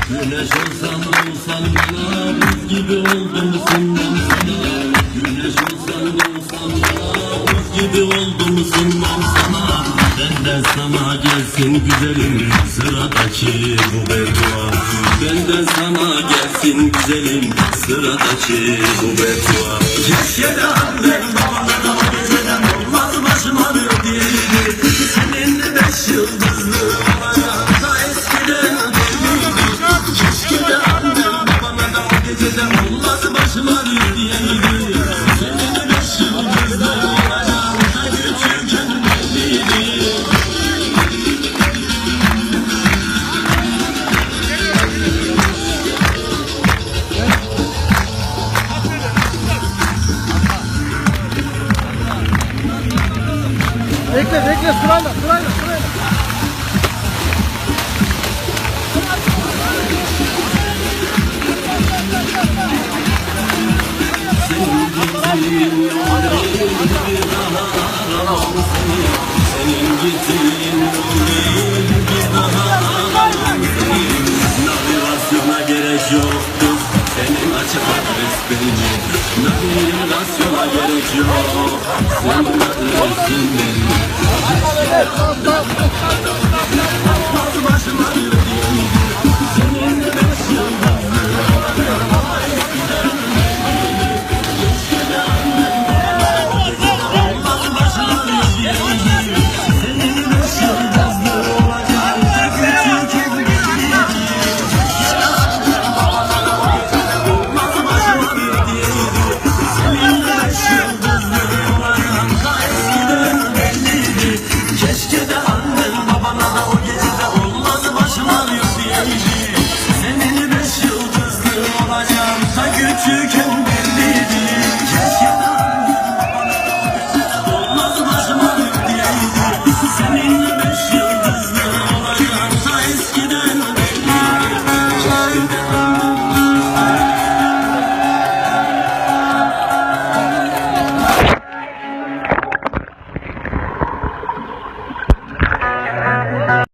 Güneş olsan bana buz gibi oldum sunmam sana. Güneş olsan bana buz gibi oldum sunmam sana. Benden sana gelsin güzelim sıradaki bu beddua. Benden sana gelsin güzelim sıradaki bu beddua. Keşke de annem babana da o geceden olmaz başıma bir değildi. Senin 5 yıldızlı olacak da eskiden keşke de annem babana da o geceden olmaz başıma bir diyeydi. Senin 5 yıldızlı olacağım da küçükken belliydi. Bekle sırayla. Senin gittiğin yolun bir daha aramam seni. Navigasyona gerek yoktur senin açık adres benim. Navigasyona gerek yok senin adresin benim.